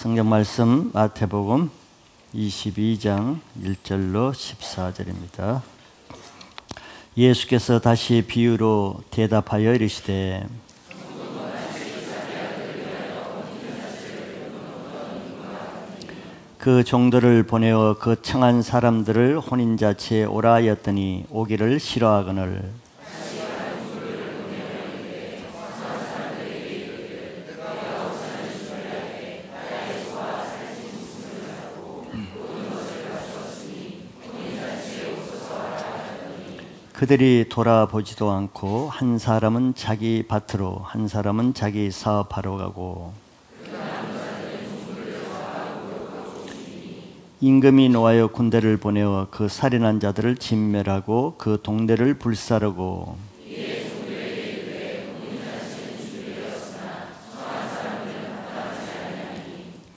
성경 말씀 마태복음 22장 1절로 14절입니다. 예수께서 다시 비유로 대답하여 이르시되 그 종들을 보내어 그 청한 사람들을 혼인잔치에 오라 하였더니 오기를 싫어하거늘 그들이 돌아보지도 않고 한 사람은 자기 밭으로 한 사람은 자기 사업하러 가고 임금이 노하여 군대를 보내어 그 살인한 자들을 진멸하고 그 동네를 불사르고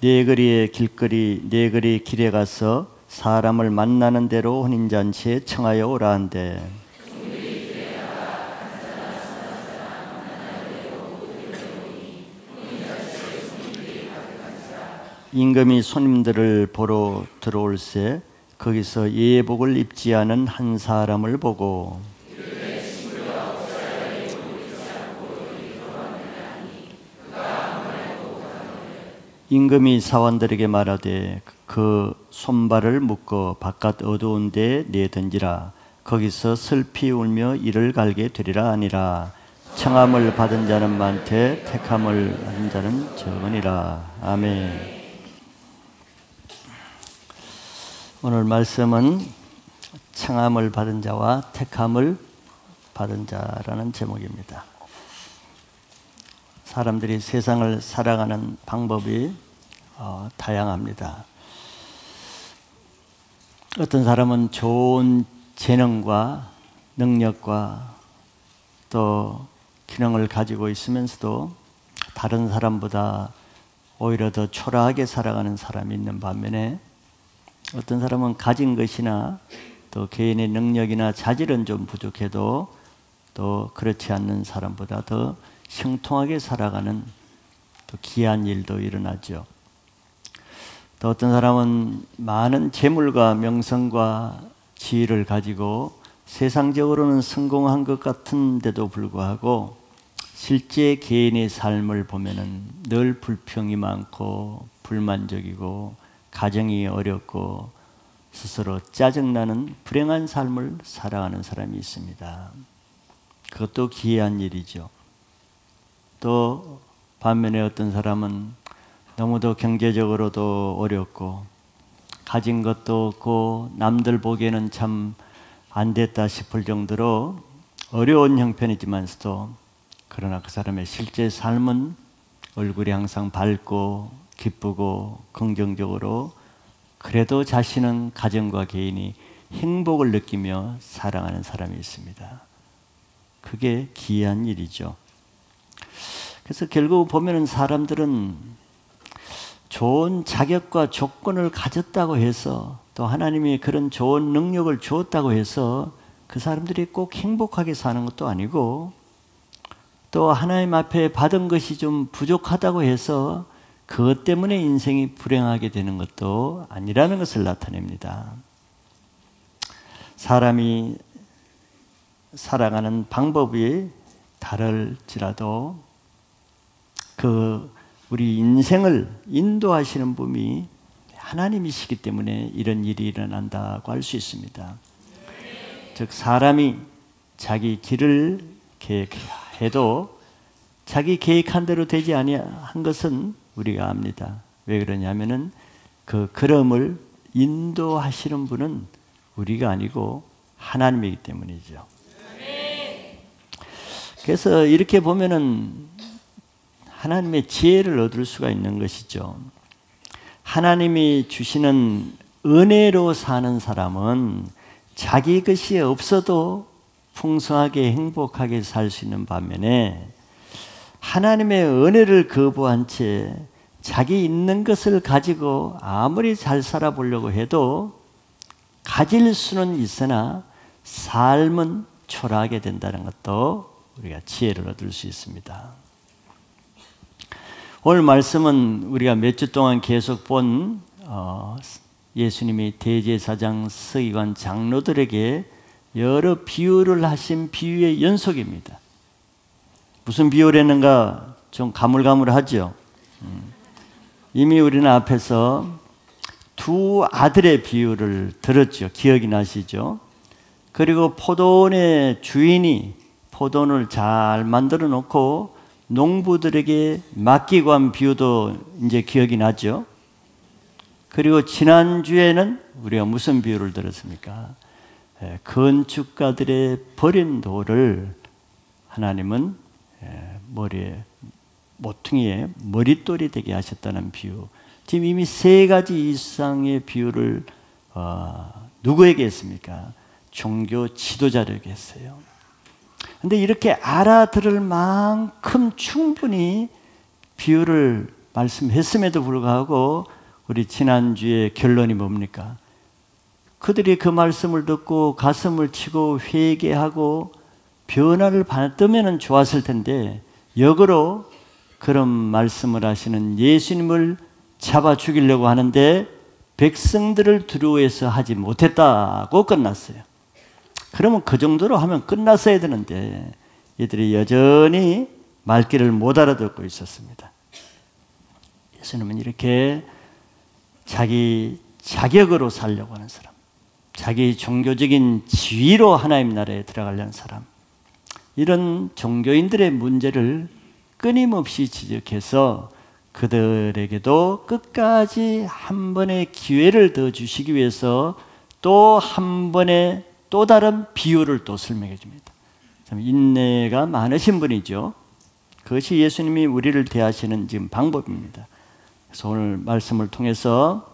네 거리 길에 가서 사람을 만나는 대로 혼인잔치에 청하여 오라 한대 임금이 손님들을 보러 들어올새 거기서 예복을 입지 않은 한 사람을 보고 임금이 사원들에게 말하되 그 손발을 묶어 바깥 어두운 데에 내던지라. 거기서 슬피 울며 이를 갈게 되리라 하니라. 청함을 받은 자는 많되 택함을 받은 자는 적으니라. 아멘. 오늘 말씀은 청함을 받은 자와 택함을 받은 자라는 제목입니다. 사람들이 세상을 살아가는 방법이 다양합니다. 어떤 사람은 좋은 재능과 능력과 또 기능을 가지고 있으면서도 다른 사람보다 오히려 더 초라하게 살아가는 사람이 있는 반면에 어떤 사람은 가진 것이나 또 개인의 능력이나 자질은 좀 부족해도 또 그렇지 않는 사람보다 더 형통하게 살아가는 또 귀한 일도 일어나죠. 또 어떤 사람은 많은 재물과 명성과 지위를 가지고 세상적으로는 성공한 것 같은데도 불구하고 실제 개인의 삶을 보면은 늘 불평이 많고 불만족이고 가정이 어렵고 스스로 짜증나는 불행한 삶을 살아가는 사람이 있습니다. 그것도 기이한 일이죠. 또 반면에 어떤 사람은 너무도 경제적으로도 어렵고 가진 것도 없고 남들 보기에는 참 안 됐다 싶을 정도로 어려운 형편이지만서도 그러나 그 사람의 실제 삶은 얼굴이 항상 밝고 기쁘고 긍정적으로 그래도 자신은 가정과 개인이 행복을 느끼며 살아가는 사람이 있습니다. 그게 기이한 일이죠. 그래서 결국 보면은 사람들은 좋은 자격과 조건을 가졌다고 해서 또 하나님이 그런 좋은 능력을 주었다고 해서 그 사람들이 꼭 행복하게 사는 것도 아니고 또 하나님 앞에 받은 것이 좀 부족하다고 해서 그것 때문에 인생이 불행하게 되는 것도 아니라는 것을 나타냅니다. 사람이 살아가는 방법이 다를지라도 우리 인생을 인도하시는 분이 하나님이시기 때문에 이런 일이 일어난다고 할 수 있습니다. 즉 사람이 자기 길을 계획해도 자기 계획한 대로 되지 아니한 것은 우리가 압니다. 왜 그러냐면은 그 걸음을 인도하시는 분은 우리가 아니고 하나님이기 때문이죠. 그래서 이렇게 보면은 하나님의 지혜를 얻을 수가 있는 것이죠. 하나님이 주시는 은혜로 사는 사람은 자기 것이 없어도 풍성하게 행복하게 살 수 있는 반면에 하나님의 은혜를 거부한 채 자기 있는 것을 가지고 아무리 잘 살아보려고 해도 가질 수는 있으나 삶은 초라하게 된다는 것도 우리가 지혜를 얻을 수 있습니다. 오늘 말씀은 우리가 몇 주 동안 계속 본 예수님이 대제사장, 서기관, 장로들에게 여러 비유를 하신 비유의 연속입니다. 무슨 비유를 했는가 좀 가물가물하죠. 이미 우리는 앞에서 두 아들의 비유를 들었죠. 기억이 나시죠? 그리고 포도원의 주인이 포도원을 잘 만들어 놓고 농부들에게 맡기고 한 비유도 이제 기억이 나죠. 그리고 지난주에는 우리가 무슨 비유를 들었습니까? 건축가들의 버린 돌을 하나님은 머리에 모퉁이에 머릿돌이 되게 하셨다는 비유. 지금 이미 세 가지 이상의 비유를 누구에게 했습니까? 종교 지도자들에게 했어요. 근데 이렇게 알아들을 만큼 충분히 비유를 말씀했음에도 불구하고 우리 지난주에 결론이 뭡니까? 그들이 그 말씀을 듣고 가슴을 치고 회개하고 변화를 받으면 좋았을 텐데 역으로 그런 말씀을 하시는 예수님을 잡아 죽이려고 하는데 백성들을 두려워해서 하지 못했다고 끝났어요. 그러면 그 정도로 하면 끝났어야 되는데 이들이 여전히 말귀를 못 알아듣고 있었습니다. 예수님은 이렇게 자기 자격으로 살려고 하는 사람, 자기 종교적인 지위로 하나님 나라에 들어가려는 사람, 이런 종교인들의 문제를 끊임없이 지적해서 그들에게도 끝까지 한 번의 기회를 더 주시기 위해서 또 한 번의 또 다른 비유를 또 설명해 줍니다. 참 인내가 많으신 분이죠. 그것이 예수님이 우리를 대하시는 지금 방법입니다. 그래서 오늘 말씀을 통해서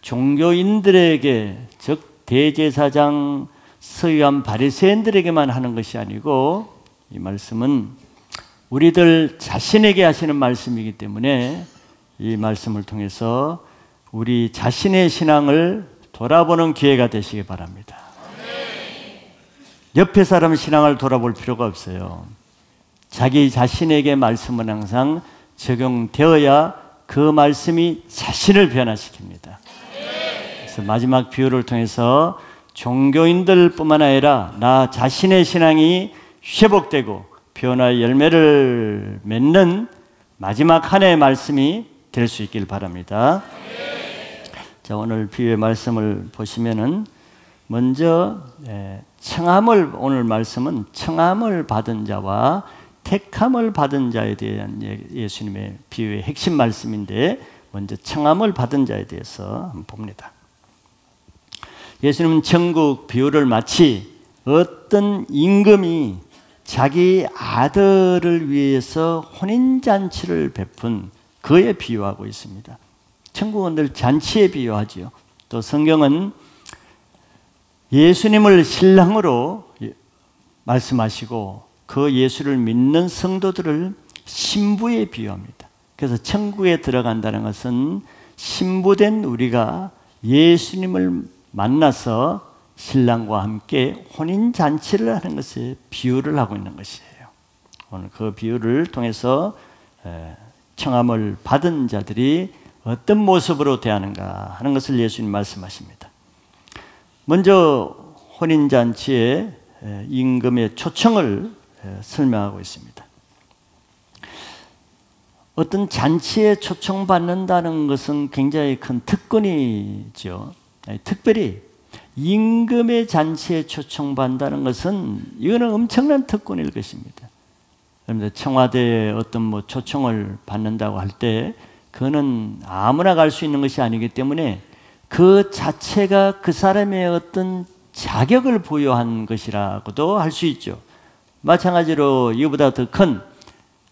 종교인들에게, 즉 대제사장, 서기관, 바리새인들에게만 하는 것이 아니고 이 말씀은 우리들 자신에게 하시는 말씀이기 때문에 이 말씀을 통해서 우리 자신의 신앙을 돌아보는 기회가 되시기 바랍니다. 옆에 사람 신앙을 돌아볼 필요가 없어요. 자기 자신에게 말씀은 항상 적용되어야 그 말씀이 자신을 변화시킵니다. 그래서 마지막 비유를 통해서 종교인들뿐만 아니라 나 자신의 신앙이 회복되고 변화의 열매를 맺는 마지막 한 해의 말씀이 될 수 있길 바랍니다. 자, 오늘 비유의 말씀을 보시면은 먼저 청함을, 오늘 말씀은 청함을 받은 자와 택함을 받은 자에 대한 예수님의 비유의 핵심 말씀인데 먼저 청함을 받은 자에 대해서 한번 봅니다. 예수님은 천국 비유를 마치 어떤 임금이 자기 아들을 위해서 혼인잔치를 베푼 그에 비유하고 있습니다. 천국은 늘 잔치에 비유하지요. 또 성경은 예수님을 신랑으로 말씀하시고 그 예수를 믿는 성도들을 신부에 비유합니다. 그래서 천국에 들어간다는 것은 신부된 우리가 예수님을 만나서 신랑과 함께 혼인잔치를 하는 것에 비유를 하고 있는 것이에요. 오늘 그 비유를 통해서 청함을 받은 자들이 어떤 모습으로 대하는가 하는 것을 예수님 말씀하십니다. 먼저 혼인잔치의 임금의 초청을 설명하고 있습니다. 어떤 잔치에 초청받는다는 것은 굉장히 큰 특권이죠. 특별히 임금의 잔치에 초청받는다는 것은 이거는 엄청난 특권일 것입니다. 그런데 청와대에 어떤 초청을 받는다고 할 때 그거는 아무나 갈 수 있는 것이 아니기 때문에 그 자체가 그 사람의 어떤 자격을 부여한 것이라고도 할 수 있죠. 마찬가지로 이보다 더 큰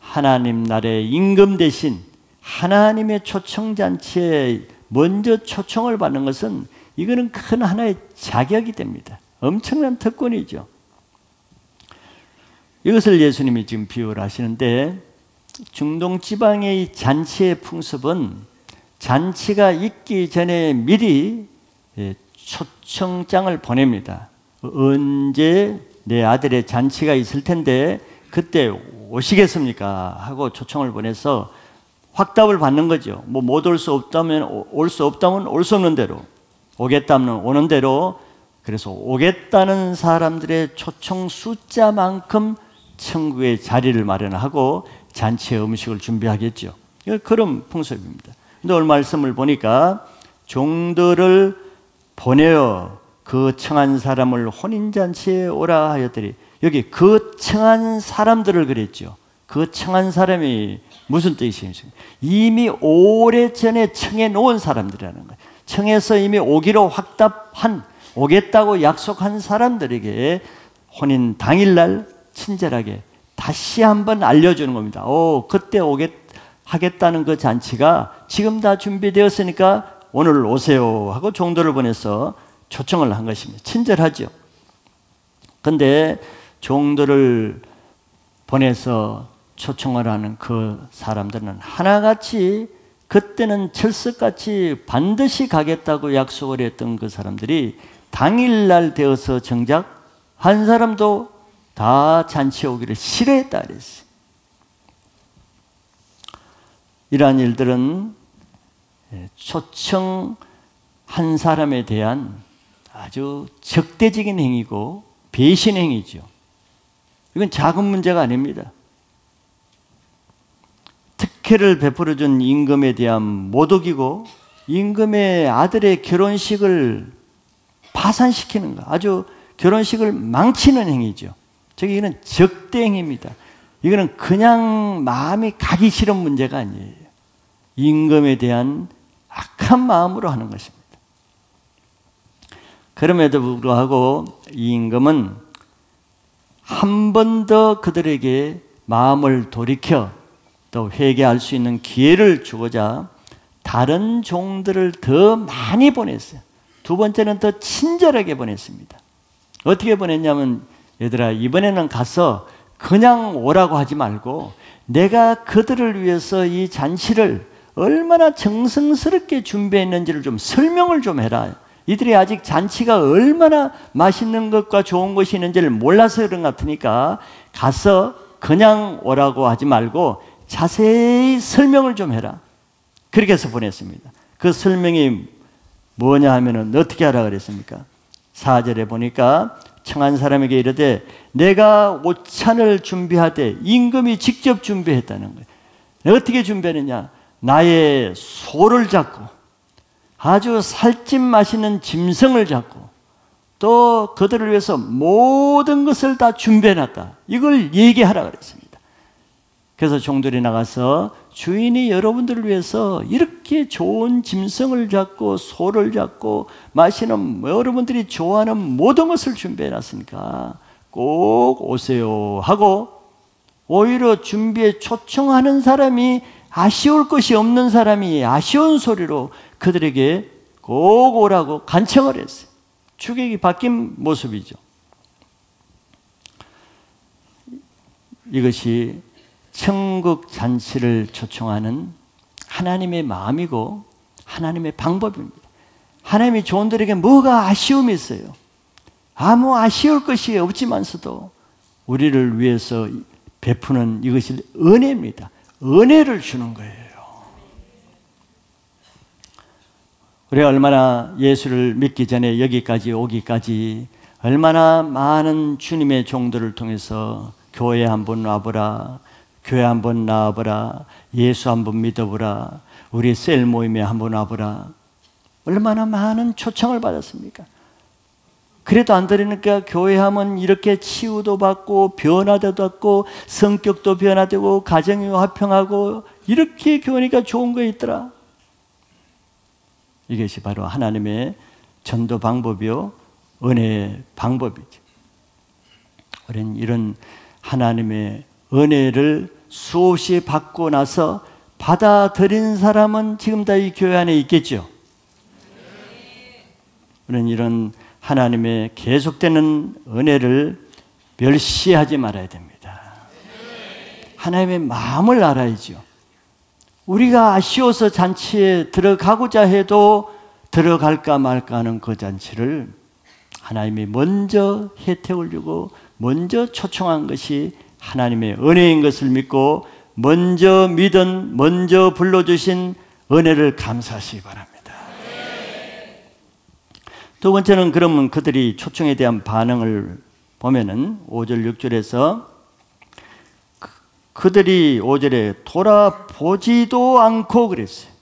하나님 나라의 임금 대신 하나님의 초청잔치에 먼저 초청을 받는 것은 이거는 큰 하나의 자격이 됩니다. 엄청난 특권이죠. 이것을 예수님이 지금 비유를 하시는데 중동 지방의 이 잔치의 풍습은 잔치가 있기 전에 미리 초청장을 보냅니다. 언제 내 아들의 잔치가 있을 텐데 그때 오시겠습니까? 하고 초청을 보내서 확답을 받는 거죠. 뭐 못 올 수 없다면 올 수 없다면 올 수 없는 대로, 오겠다면 오는 대로. 그래서 오겠다는 사람들의 초청 숫자만큼 천국의 자리를 마련하고 잔치의 음식을 준비하겠죠. 그런 풍습입니다. 근데 오늘 말씀을 보니까 종들을 보내어 그 청한 사람을 혼인잔치에 오라 하였더니, 여기 그 청한 사람들을 그랬죠. 그 청한 사람이 무슨 뜻이십니까? 이미 오래전에 청해 놓은 사람들이라는 거예요. 청해서 이미 오기로 확답한, 오겠다고 약속한 사람들에게 혼인 당일날 친절하게 다시 한번 알려주는 겁니다. 그때 하겠다는 그 잔치가 지금 다 준비되었으니까 오늘 오세요 하고 종들을 보내서 초청을 한 것입니다. 친절하죠. 근데 종들을 보내서 초청을 하는 그 사람들은 하나같이, 그때는 철석같이 반드시 가겠다고 약속을 했던 그 사람들이 당일날 되어서 정작 한 사람도 다 잔치에 오기를 싫어했다 그랬어요. 이러한 일들은 초청한 사람에 대한 아주 적대적인 행위고 배신 행위죠. 이건 작은 문제가 아닙니다. 특혜를 베풀어준 임금에 대한 모독이고, 임금의 아들의 결혼식을 파산시키는 거, 아주 결혼식을 망치는 행위죠. 이거는 적대 행위입니다. 이거는 그냥 마음이 가기 싫은 문제가 아니에요. 임금에 대한 악한 마음으로 하는 것입니다. 그럼에도 불구하고 이 임금은 한 번 더 그들에게 마음을 돌이켜 또 회개할 수 있는 기회를 주고자 다른 종들을 더 많이 보냈어요. 두 번째는 더 친절하게 보냈습니다. 어떻게 보냈냐면, 얘들아, 이번에는 가서 그냥 오라고 하지 말고 내가 그들을 위해서 이 잔치를 얼마나 정성스럽게 준비했는지를 좀 설명을 좀 해라. 이들이 아직 잔치가 얼마나 맛있는 것과 좋은 것이 있는지를 몰라서 그런 것 같으니까 가서 그냥 오라고 하지 말고 자세히 설명을 좀 해라. 그렇게 해서 보냈습니다. 그 설명이 뭐냐 하면은 어떻게 하라 그랬습니까? 4절에 보니까 청한 사람에게 이르되 내가 오찬을 준비하되, 임금이 직접 준비했다는 거예요. 어떻게 준비했느냐? 나의 소를 잡고 아주 살찐 맛있는 짐승을 잡고 또 그들을 위해서 모든 것을 다 준비해놨다. 이걸 얘기하라 그랬습니다. 그래서 종들이 나가서 주인이 여러분들을 위해서 이렇게 좋은 짐승을 잡고 소를 잡고 맛있는 여러분들이 좋아하는 모든 것을 준비해놨으니까 꼭 오세요 하고, 오히려 준비에 초청하는 사람이 아쉬울 것이 없는 사람이 아쉬운 소리로 그들에게 꼭 오라고 간청을 했어요. 주객이 바뀐 모습이죠. 이것이 천국 잔치를 초청하는 하나님의 마음이고 하나님의 방법입니다. 하나님이 종들에게 뭐가 아쉬움이 있어요? 아무 아쉬울 것이 없지만서도 우리를 위해서 베푸는 이것이 은혜입니다. 은혜를 주는 거예요. 우리가 얼마나 예수를 믿기 전에 여기까지 오기까지 얼마나 많은 주님의 종들을 통해서 교회 한번 와보라, 교회 한번 나와보라, 예수 한번 믿어보라, 우리 셀 모임에 한번 와보라, 얼마나 많은 초청을 받았습니까? 그래도 안 들으니까 교회 하면 이렇게 치유도 받고 변화도 받고 성격도 변화되고 가정이 화평하고 이렇게 교회니까 좋은 거 있더라. 이것이 바로 하나님의 전도 방법이요, 은혜의 방법이죠. 우리는 이런 하나님의 은혜를 수없이 받고 나서 받아들인 사람은 지금 다 이 교회 안에 있겠죠. 우리는 이런 하나님의 계속되는 은혜를 멸시하지 말아야 됩니다. 하나님의 마음을 알아야죠. 우리가 아쉬워서 잔치에 들어가고자 해도 들어갈까 말까 하는 그 잔치를 하나님이 먼저 혜택을 주고 먼저 초청한 것이 하나님의 은혜인 것을 믿고 먼저 믿은, 먼저 불러주신 은혜를 감사하시기 바랍니다. 두 번째는 그러면 그들이 초청에 대한 반응을 보면은 5절 6절에서 그들이 5절에 돌아보지도 않고 그랬어요.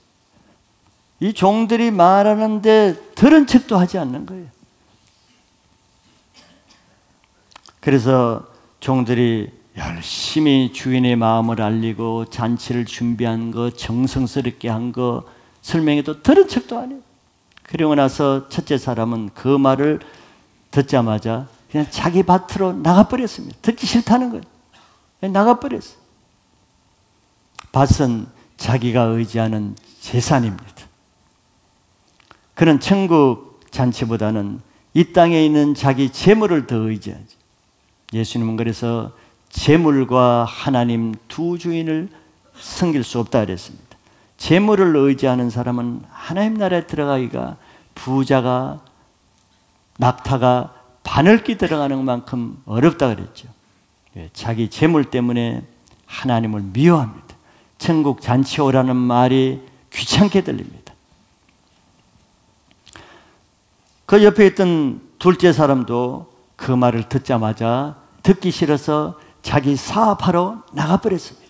이 종들이 말하는데 들은 척도 하지 않는 거예요. 그래서 종들이 열심히 주인의 마음을 알리고 잔치를 준비한 거, 정성스럽게 한 거 설명해도 들은 척도 안 해요. 그리고 나서 첫째 사람은 그 말을 듣자마자 그냥 자기 밭으로 나가버렸습니다. 듣기 싫다는 거예요. 그냥 나가버렸어요. 밭은 자기가 의지하는 재산입니다. 그는 천국 잔치보다는 이 땅에 있는 자기 재물을 더 의지하지. 예수님은 그래서 재물과 하나님 두 주인을 섬길 수 없다 그랬습니다. 재물을 의지하는 사람은 하나님 나라에 들어가기가 부자가 낙타가 바늘기 들어가는 만큼 어렵다 그랬죠. 자기 재물 때문에 하나님을 미워합니다. 천국 잔치 오라는 말이 귀찮게 들립니다. 그 옆에 있던 둘째 사람도 그 말을 듣자마자 듣기 싫어서 자기 사업하러 나가버렸습니다.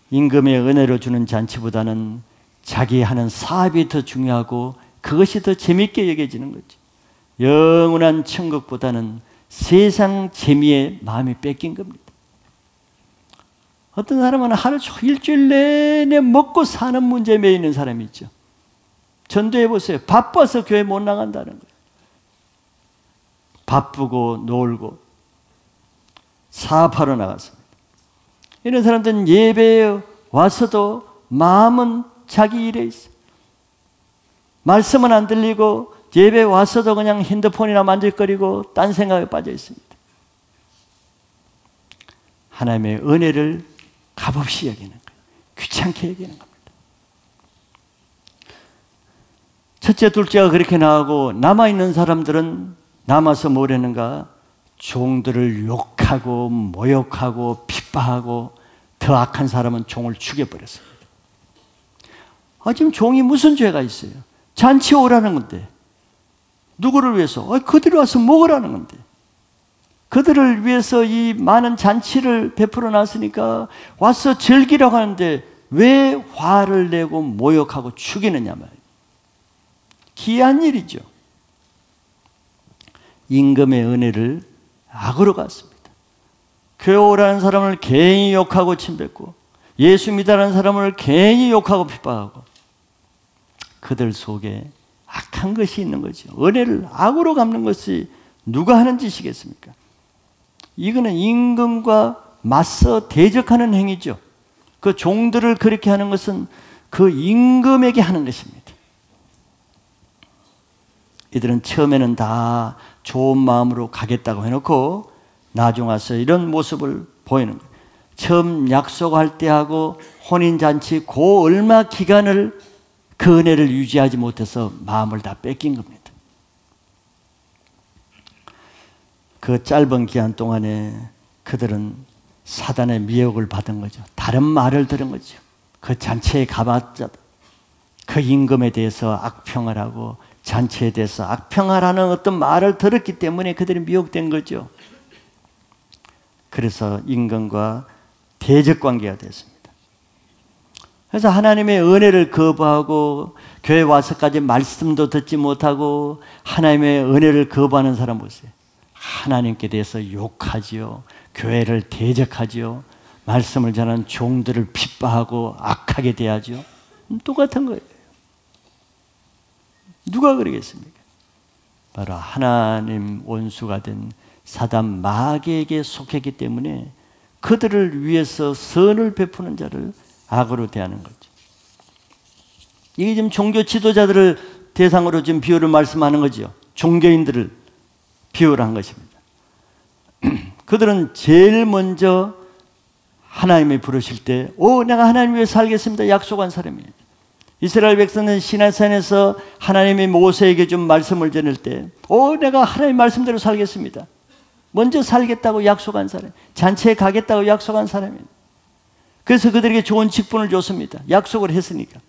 임금의 은혜로 주는 잔치보다는 자기 하는 사업이 더 중요하고 그것이 더 재밌게 여겨지는 거죠. 영원한 천국보다는 세상 재미에 마음이 뺏긴 겁니다. 어떤 사람은 하루 종일 일주일 내내 먹고 사는 문제에 매여 있는 사람이 있죠. 전도해 보세요. 바빠서 교회 못 나간다는 거예요. 바쁘고 놀고 사업하러 나갔습니다. 이런 사람들은 예배에 와서도 마음은 자기 일에 있어. 말씀은 안 들리고 예배에 와서도 그냥 핸드폰이나 만질거리고 딴 생각에 빠져 있습니다. 하나님의 은혜를 값없이 여기는 거예요. 귀찮게 여기는 겁니다. 첫째, 둘째가 그렇게 나가고 남아있는 사람들은 남아서 뭘 했는가? 종들을 욕하고 모욕하고 핍박하고 더 악한 사람은 종을 죽여버렸습니다. 지금 종이 무슨 죄가 있어요? 잔치 오라는 건데 누구를 위해서? 그들이 와서 먹으라는 건데 그들을 위해서 이 많은 잔치를 베풀어 놨으니까 와서 즐기라고 하는데 왜 화를 내고 모욕하고 죽이느냐 말이에요. 기이한 일이죠. 임금의 은혜를 악으로 갔습니다. 교회 오라는 사람을 괜히 욕하고 침뱉고 예수 믿으라는 사람을 괜히 욕하고 핍박하고 그들 속에 악한 것이 있는 거죠. 은혜를 악으로 갚는 것이 누가 하는 짓이겠습니까? 이거는 임금과 맞서 대적하는 행위죠. 그 종들을 그렇게 하는 것은 그 임금에게 하는 것입니다. 이들은 처음에는 다 좋은 마음으로 가겠다고 해놓고 나중 와서 이런 모습을 보이는 거예요. 처음 약속할 때하고 혼인잔치 그 얼마 기간을 그 은혜를 유지하지 못해서 마음을 다 뺏긴 겁니다. 그 짧은 기간 동안에 그들은 사단의 미혹을 받은 거죠. 다른 말을 들은 거죠. 그 잔치에 가봤자 그 임금에 대해서 악평을 하고 잔치에 대해서 악평하라는 어떤 말을 들었기 때문에 그들이 미혹된 거죠. 그래서 임금과 대적 관계가 됐습니다. 그래서 하나님의 은혜를 거부하고 교회 와서까지 말씀도 듣지 못하고 하나님의 은혜를 거부하는 사람 보세요. 하나님께 대해서 욕하지요. 교회를 대적하지요. 말씀을 전하는 종들을 핍박하고 악하게 대하죠. 똑같은 거예요. 누가 그러겠습니까? 바로 하나님 원수가 된 사단 마귀에게 속했기 때문에 그들을 위해서 선을 베푸는 자를 악으로 대하는 거죠. 이게 지금 종교 지도자들을 대상으로 지금 비유를 말씀하는 거죠. 종교인들을 비유를 한 것입니다. 그들은 제일 먼저 하나님이 부르실 때 내가 하나님 위해 살겠습니다 약속한 사람이에요. 이스라엘 백성은 시내산에서 하나님이 모세에게 준 말씀을 전할 때 내가 하나님 말씀대로 살겠습니다. 먼저 살겠다고 약속한 사람, 잔치에 가겠다고 약속한 사람입니다. 그래서 그들에게 좋은 직분을 줬습니다. 약속을 했으니까.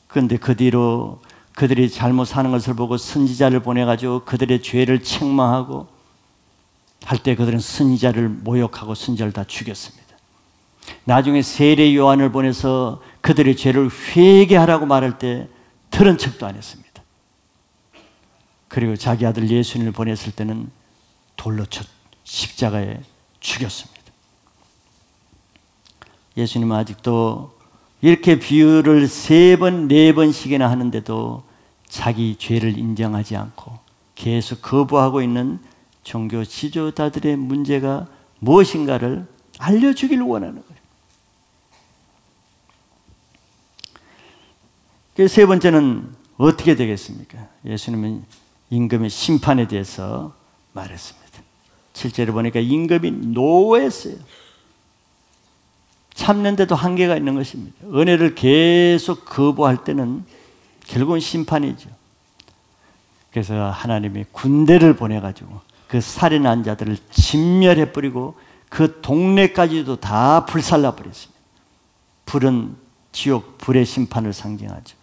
그런데 그 뒤로 그들이 잘못 사는 것을 보고 선지자를 보내가지고 그들의 죄를 책망하고 할 때 그들은 선지자를 모욕하고 선지자를 다 죽였습니다. 나중에 세례 요한을 보내서 그들의 죄를 회개하라고 말할 때 들은 척도 안 했습니다. 그리고 자기 아들 예수님을 보냈을 때는 돌로 쳐 십자가에 죽였습니다. 예수님은 아직도 이렇게 비유를 3번, 4번씩이나 하는데도 자기 죄를 인정하지 않고 계속 거부하고 있는 종교 지도자들의 문제가 무엇인가를 알려주기를 원하는 거예요. 그 세 번째는 어떻게 되겠습니까? 예수님은 임금의 심판에 대해서 말했습니다. 7절에 보니까 임금이 노했어요. 참는데도 한계가 있는 것입니다. 은혜를 계속 거부할 때는 결국은 심판이죠. 그래서 하나님이 군대를 보내가지고 그 살인한 자들을 진멸해 뿌리고 그 동네까지도 다 불살라 버렸습니다. 불은 지옥, 불의 심판을 상징하죠.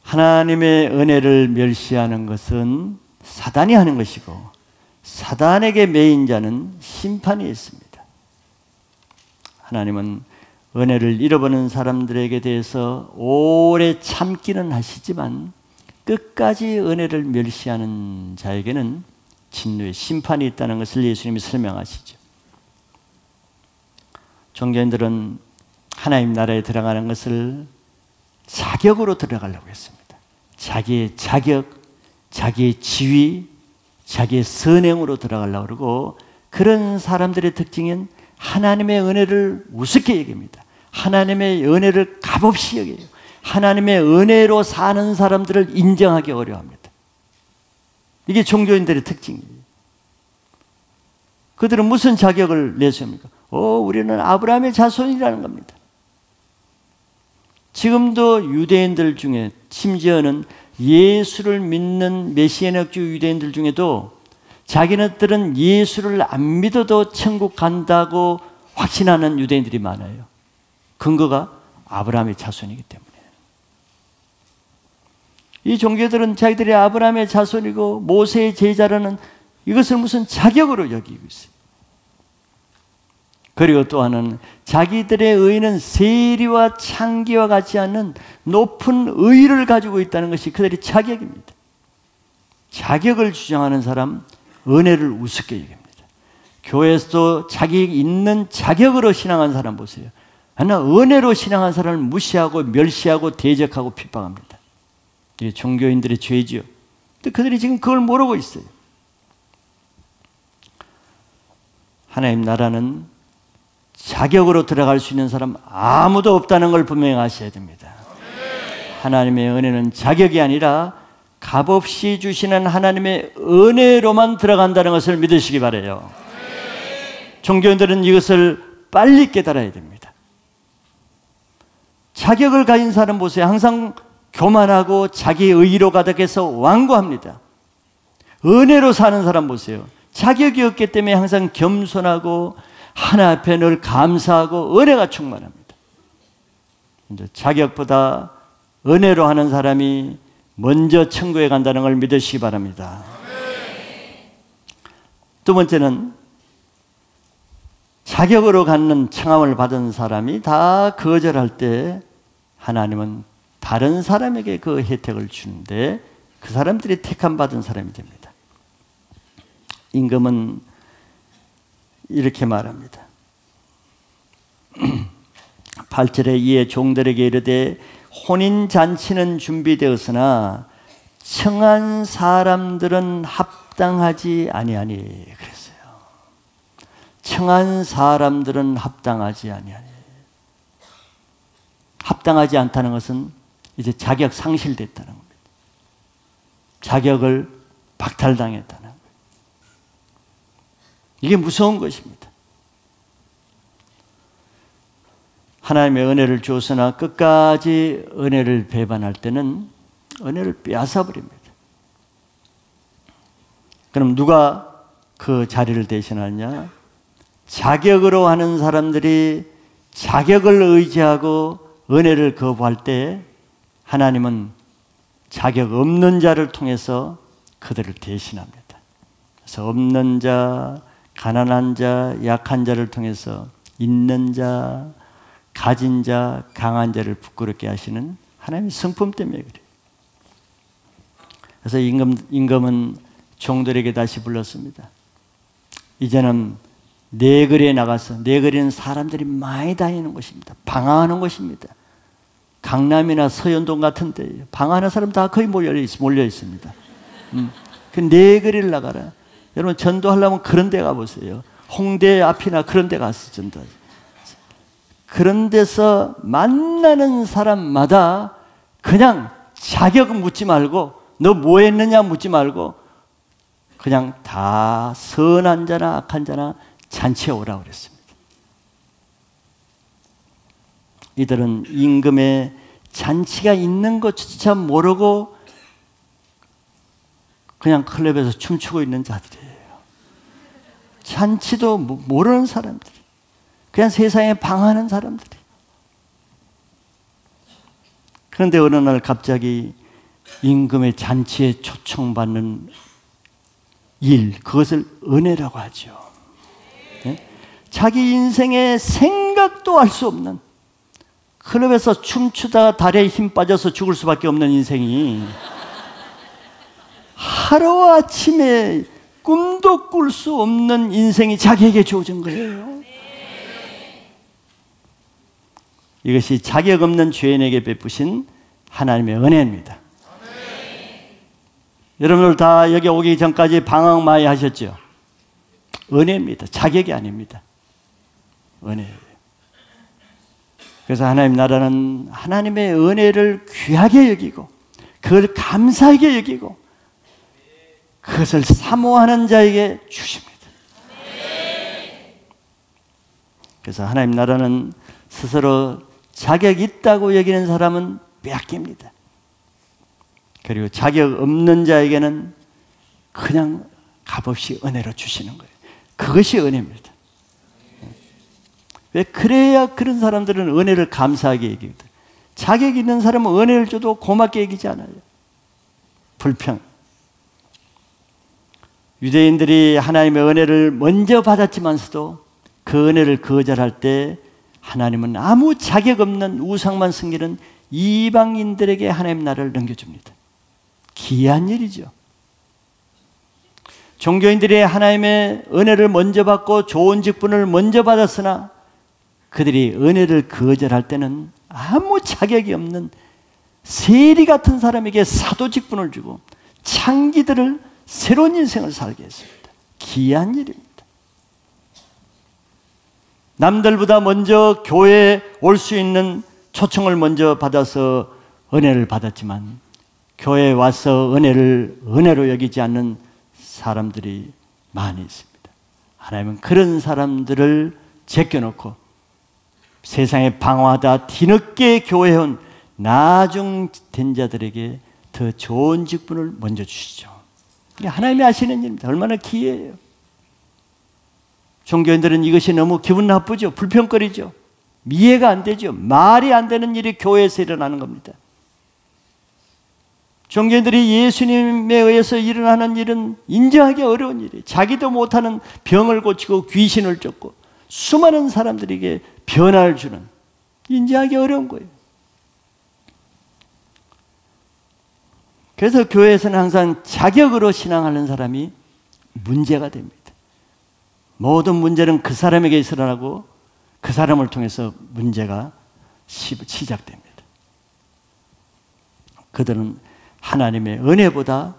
하나님의 은혜를 멸시하는 것은 사단이 하는 것이고 사단에게 매인 자는 심판이 있습니다. 하나님은 은혜를 잃어버린 사람들에게 대해서 오래 참기는 하시지만 끝까지 은혜를 멸시하는 자에게는 진노의 심판이 있다는 것을 예수님이 설명하시죠. 종교인들은 하나님 나라에 들어가는 것을 자격으로 들어가려고 했습니다. 자기의 자격, 자기의 지위, 자기의 선행으로 들어가려고 그러고 그런 사람들의 특징은 하나님의 은혜를 우습게 여깁니다. 하나님의 은혜를 값없이 여겨요. 하나님의 은혜로 사는 사람들을 인정하기 어려워합니다. 이게 종교인들의 특징이에요. 그들은 무슨 자격을 내세웁니까? 우리는 아브라함의 자손이라는 겁니다. 지금도 유대인들 중에 심지어는 예수를 믿는 메시아적 유대인들 중에도 자기네들은 예수를 안 믿어도 천국 간다고 확신하는 유대인들이 많아요. 근거가 아브라함의 자손이기 때문에. 이 종교들은 자기들이 아브라함의 자손이고 모세의 제자라는 이것을 무슨 자격으로 여기고 있어요. 그리고 또 하나는 자기들의 의는 세리와 창기와 같지 않는 높은 의를 가지고 있다는 것이 그들의 자격입니다. 자격을 주장하는 사람, 은혜를 우습게 여깁니다. 교회에서도 자기 있는 자격으로 신앙한 사람 보세요. 하나 은혜로 신앙한 사람을 무시하고 멸시하고 대적하고 핍박합니다. 이게 종교인들의 죄지요. 근데 그들이 지금 그걸 모르고 있어요. 하나님 나라는 자격으로 들어갈 수 있는 사람 아무도 없다는 걸 분명히 아셔야 됩니다. 하나님의 은혜는 자격이 아니라 값없이 주시는 하나님의 은혜로만 들어간다는 것을 믿으시기 바라요. 종교인들은 이것을 빨리 깨달아야 됩니다. 자격을 가진 사람 보세요. 항상 교만하고 자기 의로 가득해서 완고합니다. 은혜로 사는 사람 보세요. 자격이 없기 때문에 항상 겸손하고 하나 앞에 늘 감사하고 은혜가 충만합니다. 자격보다 은혜로 하는 사람이 먼저 천국에 간다는 걸 믿으시기 바랍니다. 두 번째는 자격으로 갖는 청함을 받은 사람이 다 거절할 때 하나님은 다른 사람에게 그 혜택을 주는데 그 사람들이 택함 받은 사람이 됩니다. 임금은 이렇게 말합니다. 8절에 이에 종들에게 이르되 혼인잔치는 준비되었으나 청한 사람들은 합당하지 아니하니 그랬어요. 청한 사람들은 합당하지 아니하니. 합당하지 않다는 것은 이제 자격 상실됐다는 겁니다. 자격을 박탈당했다는 거예요. 이게 무서운 것입니다. 하나님의 은혜를 주었으나 끝까지 은혜를 배반할 때는 은혜를 빼앗아 버립니다. 그럼 누가 그 자리를 대신하냐? 자격으로 하는 사람들이 자격을 의지하고 은혜를 거부할 때 하나님은 자격 없는 자를 통해서 그들을 대신합니다. 그래서 없는 자, 가난한 자, 약한 자를 통해서 있는 자, 가진 자, 강한 자를 부끄럽게 하시는 하나님의 성품 때문에 그래요. 그래서 임금은 종들에게 다시 불렀습니다. 이제는 내거리에 나가서, 내거리는 사람들이 많이 다니는 곳입니다. 방황하는 곳입니다. 강남이나 서현동 같은 데예요. 방황하는 사람 다 거의 몰려 있습니다. 그 내거리를 나가라. 여러분 전도하려면 그런 데 가보세요. 홍대 앞이나 그런 데 가서 전도하죠. 그런 데서 만나는 사람마다 그냥 자격은 묻지 말고, 너 뭐 했느냐 묻지 말고, 그냥 다 선한 자나 악한 자나 잔치에 오라고 그랬습니다. 이들은 임금의 잔치가 있는 것조차 모르고 그냥 클럽에서 춤추고 있는 자들이에요. 잔치도 모르는 사람들이, 그냥 세상에 방황하는 사람들이. 그런데 어느 날 갑자기 임금의 잔치에 초청받는 일, 그것을 은혜라고 하죠. 네? 자기 인생에 생각도 할 수 없는, 클럽에서 춤추다가 다리에 힘 빠져서 죽을 수밖에 없는 인생이 하루아침에 꿈도 꿀 수 없는 인생이 자기에게 주어진 거예요. 이것이 자격 없는 죄인에게 베푸신 하나님의 은혜입니다. 여러분들 다 여기 오기 전까지 방황 많이 하셨죠? 은혜입니다. 자격이 아닙니다. 은혜예요. 그래서 하나님 나라는 하나님의 은혜를 귀하게 여기고, 그걸 감사하게 여기고, 그것을 사모하는 자에게 주십니다. 그래서 하나님 나라는 스스로 자격 있다고 여기는 사람은 빼앗깁니다. 그리고 자격 없는 자에게는 그냥 값없이 은혜로 주시는 거예요. 그것이 은혜입니다. 왜 그래야 그런 사람들은 은혜를 감사하게 여깁니다. 자격 있는 사람은 은혜를 줘도 고맙게 여기지 않아요. 불평. 유대인들이 하나님의 은혜를 먼저 받았지만서도 그 은혜를 거절할 때 하나님은 아무 자격 없는 우상만 섬기는 이방인들에게 하나님 나라를 넘겨줍니다. 기이한 일이죠. 종교인들이 하나님의 은혜를 먼저 받고 좋은 직분을 먼저 받았으나 그들이 은혜를 거절할 때는 아무 자격이 없는 세리 같은 사람에게 사도 직분을 주고 창기들을 새로운 인생을 살게 했습니다. 기이한 일입니다. 남들보다 먼저 교회에 올 수 있는 초청을 먼저 받아서 은혜를 받았지만 교회에 와서 은혜로 여기지 않는 사람들이 많이 있습니다. 하나님은 그런 사람들을 제껴놓고 세상에 방황하다 뒤늦게 교회에 온 나중된 자들에게 더 좋은 직분을 먼저 주시죠. 이게 하나님이 하시는 일입니다. 얼마나 기이해요. 종교인들은 이것이 너무 기분 나쁘죠. 불평거리죠. 이해가 안 되죠. 말이 안 되는 일이 교회에서 일어나는 겁니다. 종교인들이 예수님에 의해서 일어나는 일은 인정하기 어려운 일이에요. 자기도 못하는 병을 고치고 귀신을 쫓고 수많은 사람들에게 변화를 주는, 인정하기 어려운 거예요. 그래서 교회에서는 항상 자격으로 신앙하는 사람이 문제가 됩니다. 모든 문제는 그 사람에게 일어나고 그 사람을 통해서 문제가 시작됩니다. 그들은 하나님의 은혜보다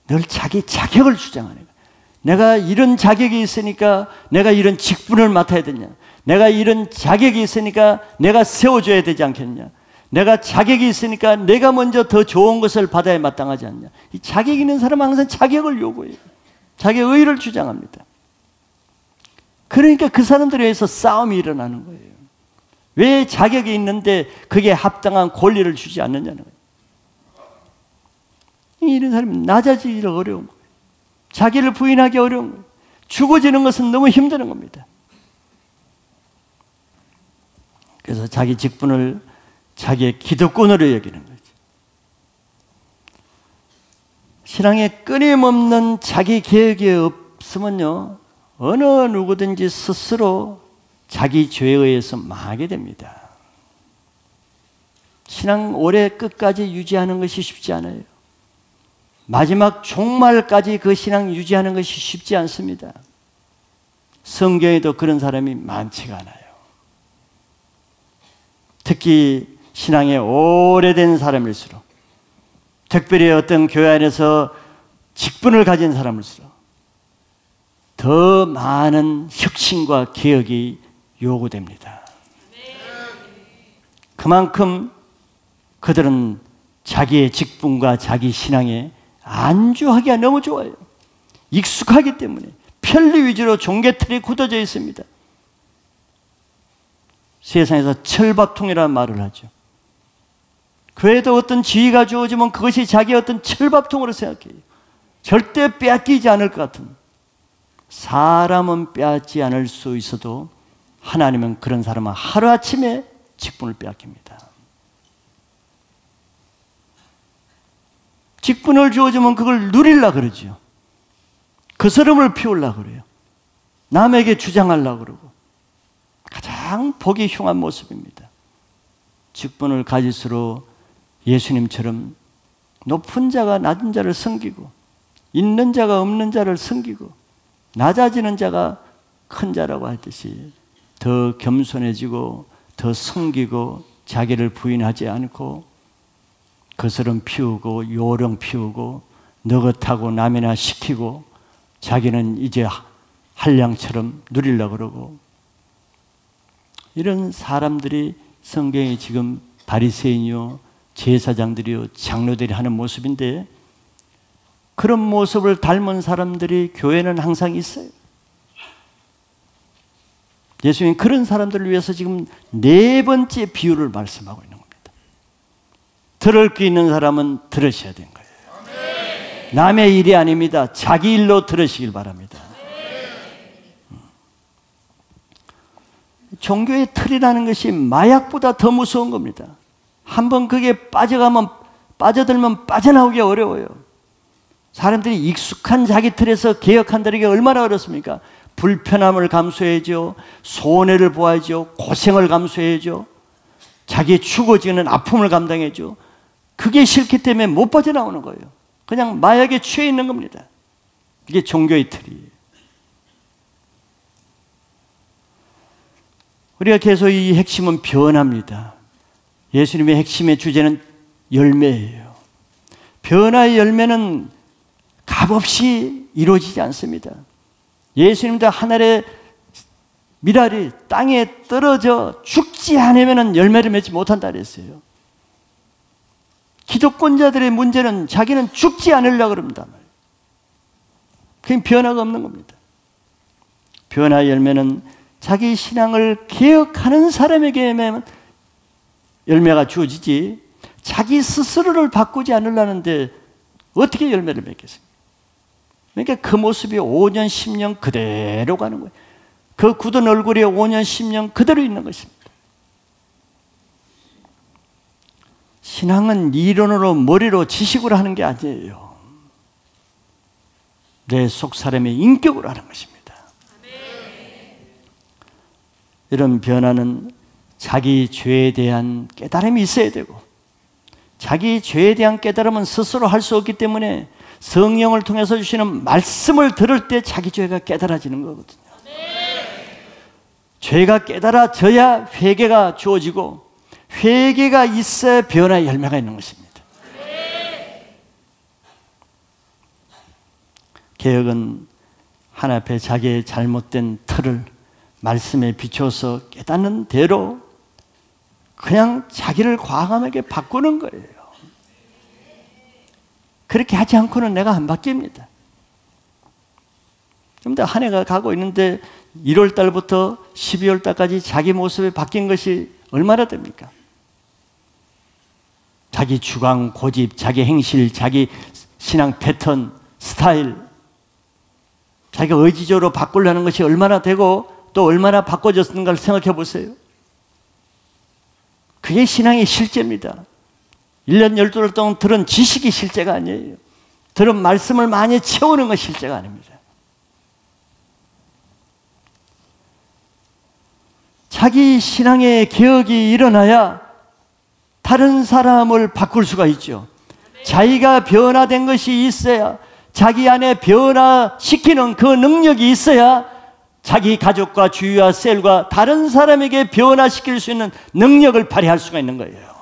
늘 자기 자격을 주장하는 거예요. 내가 이런 자격이 있으니까 내가 이런 직분을 맡아야 되냐, 내가 이런 자격이 있으니까 내가 세워줘야 되지 않겠냐, 내가 자격이 있으니까 내가 먼저 더 좋은 것을 받아야 마땅하지 않냐. 이 자격 있는 사람은 항상 자격을 요구해요. 자기의 의의를 주장합니다. 그러니까 그 사람들에 의해서 싸움이 일어나는 거예요. 왜 자격이 있는데 그게 합당한 권리를 주지 않느냐는 거예요. 이런 사람이 낮아지기가 어려운 거예요. 자기를 부인하기 어려운 거예요. 죽어지는 것은 너무 힘드는 겁니다. 그래서 자기 직분을 자기의 기득권으로 여기는 거죠. 신앙에 끊임없는 자기 개혁이 없으면요, 어느 누구든지 스스로 자기 죄에 의해서 망하게 됩니다. 신앙 오래 끝까지 유지하는 것이 쉽지 않아요. 마지막 종말까지 그 신앙 유지하는 것이 쉽지 않습니다. 성경에도 그런 사람이 많지가 않아요. 특히 신앙에 오래된 사람일수록, 특별히 어떤 교회 안에서 직분을 가진 사람일수록 더 많은 혁신과 개혁이 요구됩니다. 그만큼 그들은 자기의 직분과 자기 신앙에 안주하기가 너무 좋아요. 익숙하기 때문에 편리 위주로 종교틀이 굳어져 있습니다. 세상에서 철밥통이라는 말을 하죠. 교회에도 어떤 지위가 주어지면 그것이 자기의 어떤 철밥통으로 생각해요. 절대 빼앗기지 않을 것 같은. 사람은 빼앗지 않을 수 있어도 하나님은 그런 사람은 하루아침에 직분을 빼앗깁니다. 직분을 주어주면 그걸 누리려고 그러죠. 그 서름을 피우려고 그래요. 남에게 주장하려고 그러고. 가장 보기 흉한 모습입니다. 직분을 가질수록 예수님처럼 높은 자가 낮은 자를 섬기고, 있는 자가 없는 자를 섬기고, 낮아지는 자가 큰 자라고 하듯이 더 겸손해지고 더 섬기고 자기를 부인하지 않고 거스름 피우고 요령 피우고 너긋하고 남이나 시키고 자기는 이제 한량처럼 누리려고 그러고, 이런 사람들이 성경에 지금 바리새인이요 제사장들이요 장로들이 하는 모습인데, 그런 모습을 닮은 사람들이 교회는 항상 있어요. 예수님은 그런 사람들을 위해서 지금 4번째 비유를 말씀하고 있는 겁니다. 들을 게 있는 사람은 들으셔야 되는 거예요. 남의 일이 아닙니다. 자기 일로 들으시길 바랍니다. 종교의 틀이라는 것이 마약보다 더 무서운 겁니다. 한번 그게 빠져들면 빠져나오기 어려워요. 사람들이 익숙한 자기 틀에서 개혁한다는 게 얼마나 어렵습니까? 불편함을 감수해야죠. 손해를 보아야죠. 고생을 감수해야죠. 자기의 죽어지는 아픔을 감당해야죠. 그게 싫기 때문에 못 빠져나오는 거예요. 그냥 마약에 취해 있는 겁니다. 이게 종교의 틀이에요. 우리가 계속 이 핵심은 변화입니다. 예수님의 핵심의 주제는 열매예요. 변화의 열매는 값없이 이루어지지 않습니다. 예수님도 하늘의 미랄이 땅에 떨어져 죽지 않으면 열매를 맺지 못한다 그랬어요. 기독권자들의 문제는 자기는 죽지 않으려고 그럽니다. 그게 변화가 없는 겁니다. 변화의 열매는 자기 신앙을 개혁하는 사람에게만 열매가 주어지지, 자기 스스로를 바꾸지 않으려는데 어떻게 열매를 맺겠습니까? 그러니까 그 모습이 5년, 10년 그대로 가는 거예요. 그 굳은 얼굴이 5년, 10년 그대로 있는 것입니다. 신앙은 이론으로, 머리로, 지식으로 하는 게 아니에요. 내 속 사람의 인격으로 하는 것입니다. 이런 변화는 자기 죄에 대한 깨달음이 있어야 되고, 자기 죄에 대한 깨달음은 스스로 할 수 없기 때문에 성령을 통해서 주시는 말씀을 들을 때 자기 죄가 깨달아지는 거거든요. 죄가 깨달아져야 회개가 주어지고, 회개가 있어야 변화의 열매가 있는 것입니다. 개혁은 하나님 앞에 자기의 잘못된 틀을 말씀에 비춰서 깨닫는 대로 그냥 자기를 과감하게 바꾸는 거예요. 그렇게 하지 않고는 내가 안 바뀝니다. 좀 더 한 해가 가고 있는데 1월 달부터 12월 달까지 자기 모습이 바뀐 것이 얼마나 됩니까? 자기 주관, 고집, 자기 행실, 자기 신앙 패턴, 스타일, 자기가 의지적으로 바꾸려는 것이 얼마나 되고 또 얼마나 바꿔졌는가를 생각해 보세요. 그게 신앙의 실제입니다. 1년 12달 동안 들은 지식이 실제가 아니에요. 들은 말씀을 많이 채우는 것이 실제가 아닙니다. 자기 신앙의 개혁이 일어나야 다른 사람을 바꿀 수가 있죠. 자기가 변화된 것이 있어야, 자기 안에 변화시키는 그 능력이 있어야 자기 가족과 주위와 셀과 다른 사람에게 변화시킬 수 있는 능력을 발휘할 수가 있는 거예요.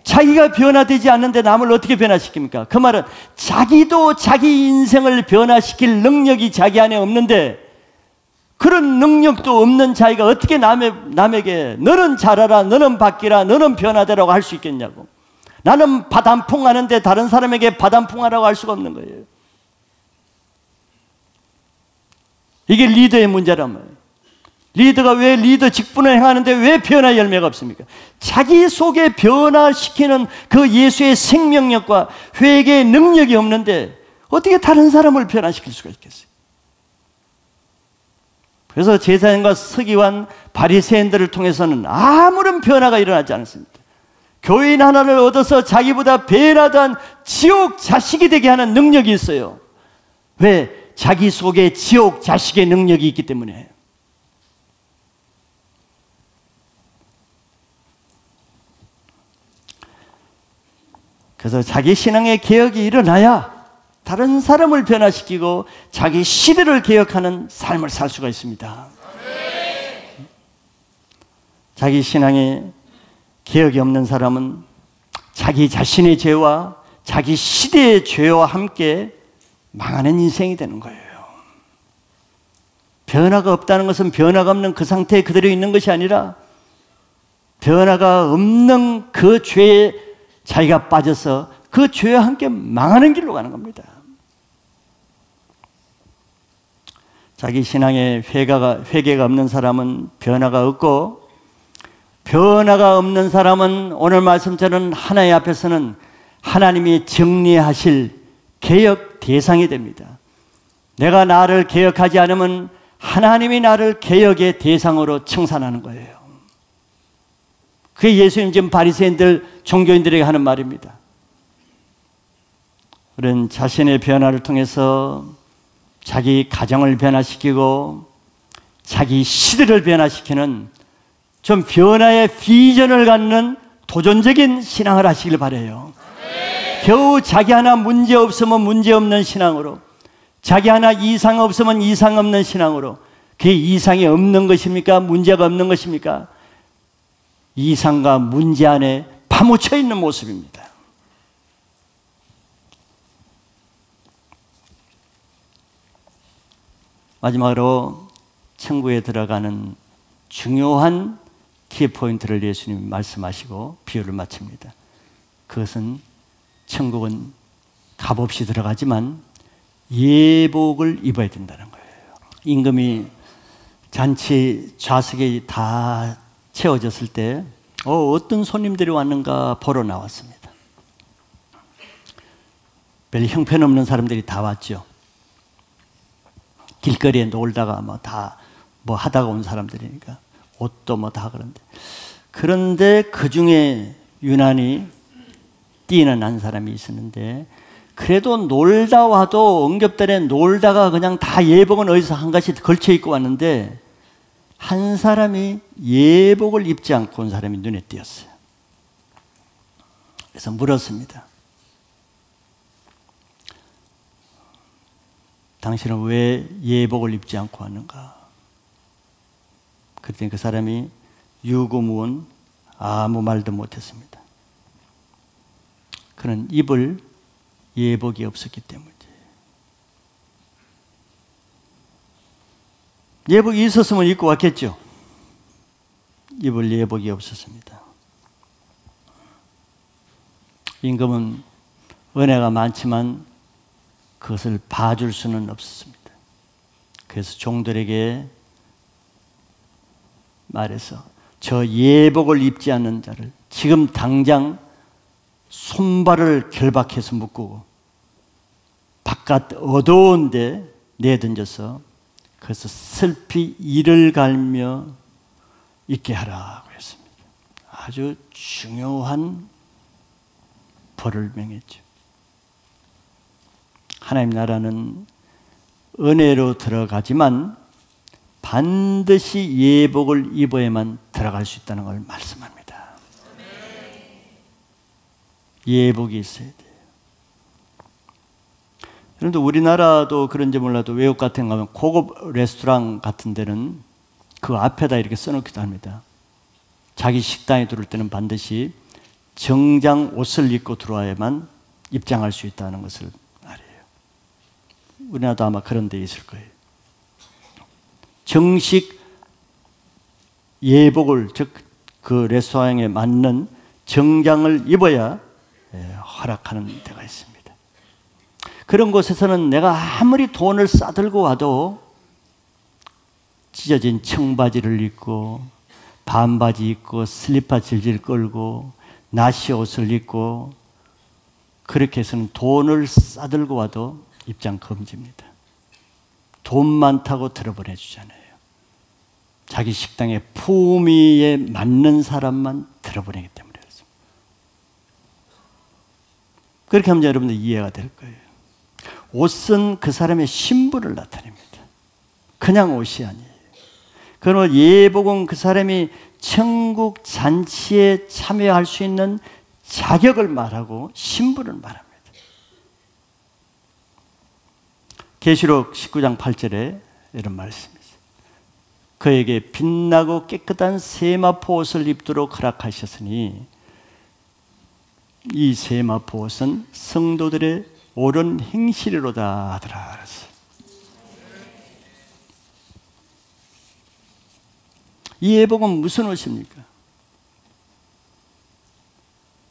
자기가 변화되지 않는데 남을 어떻게 변화시킵니까? 그 말은 자기도 자기 인생을 변화시킬 능력이 자기 안에 없는데, 그런 능력도 없는 자기가 어떻게 남에게 너는 잘하라, 너는 바뀌라, 너는 변화되라고 할 수 있겠냐고. 나는 바단풍하는데 다른 사람에게 바단풍하라고 할 수가 없는 거예요. 이게 리더의 문제란 말이에요. 리더가 왜 리더 직분을 행하는데 왜 변화 열매가 없습니까? 자기 속에 변화시키는 그 예수의 생명력과 회개의 능력이 없는데 어떻게 다른 사람을 변화시킬 수가 있겠어요? 그래서 제사장과 서기관, 바리새인들을 통해서는 아무런 변화가 일어나지 않았습니다. 교인 하나를 얻어서 자기보다 배나단 지옥 자식이 되게 하는 능력이 있어요. 왜? 자기 속에 지옥 자식의 능력이 있기 때문에. 그래서 자기 신앙의 개혁이 일어나야 다른 사람을 변화시키고 자기 시대를 개혁하는 삶을 살 수가 있습니다. 자기 신앙의 개혁이 없는 사람은 자기 자신의 죄와 자기 시대의 죄와 함께 망하는 인생이 되는 거예요. 변화가 없다는 것은 변화가 없는 그 상태에 그대로 있는 것이 아니라 변화가 없는 그 죄에 자기가 빠져서 그 죄와 함께 망하는 길로 가는 겁니다. 자기 신앙에 회개가 없는 사람은 변화가 없고, 변화가 없는 사람은 오늘 말씀처럼 하나님 앞에서는 하나님이 정리하실 개혁 대상이 됩니다. 내가 나를 개혁하지 않으면 하나님이 나를 개혁의 대상으로 청산하는 거예요. 그게 예수님 지금 바리새인들, 종교인들에게 하는 말입니다. 우리는 자신의 변화를 통해서 자기 가정을 변화시키고 자기 시대를 변화시키는 좀 변화의 비전을 갖는 도전적인 신앙을 하시길 바라요. 겨우 자기 하나 문제 없으면 문제 없는 신앙으로, 자기 하나 이상 없으면 이상 없는 신앙으로. 그게 이상이 없는 것입니까? 문제가 없는 것입니까? 이상과 문제 안에 파묻혀 있는 모습입니다. 마지막으로 천국에 들어가는 중요한 키포인트를 예수님이 말씀하시고 비유를 마칩니다. 그것은 천국은 값없이 들어가지만 예복을 입어야 된다는 거예요. 임금이 잔치 좌석이 다 채워졌을 때 어떤 손님들이 왔는가 보러 나왔습니다. 별 형편없는 사람들이 다 왔죠. 길거리에 놀다가 뭐 하다가 온 사람들이니까 옷도 뭐 다 그런데 그 중에 유난히 띠는 한 사람이 있었는데, 그래도 놀다 와도 엉겹달에 놀다가 그냥 다 예복은 어디서 한 가지 걸쳐 입고 왔는데, 한 사람이 예복을 입지 않고 온 사람이 눈에 띄었어요. 그래서 물었습니다. 당신은 왜 예복을 입지 않고 왔는가? 그랬더니 그 사람이 유구무원 아무 말도 못했습니다. 그는 입을 예복이 없었기 때문이지. 예복이 있었으면 입고 왔겠죠. 입을 예복이 없었습니다. 임금은 은혜가 많지만 그것을 봐줄 수는 없었습니다. 그래서 종들에게 말해서 저 예복을 입지 않는 자를 지금 당장 손발을 결박해서 묶고 바깥 어두운데 내던져서 그래서 슬피 이를 갈며 있게 하라고 했습니다. 아주 중요한 벌을 명했죠. 하나님 나라는 은혜로 들어가지만 반드시 예복을 입어야만 들어갈 수 있다는 걸 말씀합니다. 예복이 있어야 돼요. 그런데 우리나라도 그런지 몰라도 외국 같은 거 가면 고급 레스토랑 같은 데는 그 앞에다 이렇게 써놓기도 합니다. 자기 식당에 들어올 때는 반드시 정장 옷을 입고 들어와야만 입장할 수 있다는 것을 말해요. 우리나라도 아마 그런 데 있을 거예요. 정식 예복을, 즉 그 레스토랑에 맞는 정장을 입어야 허락하는 데가 있습니다. 그런 곳에서는 내가 아무리 돈을 싸들고 와도 찢어진 청바지를 입고 반바지 입고 슬리퍼 질질 끌고 나시 옷을 입고 그렇게 해서는 돈을 싸들고 와도 입장 금지입니다. 돈 많다고 들어보내 주잖아요. 자기 식당의 품위에 맞는 사람만 들어보내기 때문에 그렇습니다. 그렇게 하면 여러분들 이해가 될 거예요. 옷은 그 사람의 신분을 나타냅니다. 그냥 옷이 아니에요. 그러나 예복은 그 사람이 천국 잔치에 참여할 수 있는 자격을 말하고 신분을 말합니다. 계시록 19장 8절에 이런 말씀이 있어요. 그에게 빛나고 깨끗한 세마포 옷을 입도록 허락하셨으니 이 세마포 옷은 성도들의 옳은 행실이로다 하더라. 이 예복은 무슨 옷입니까?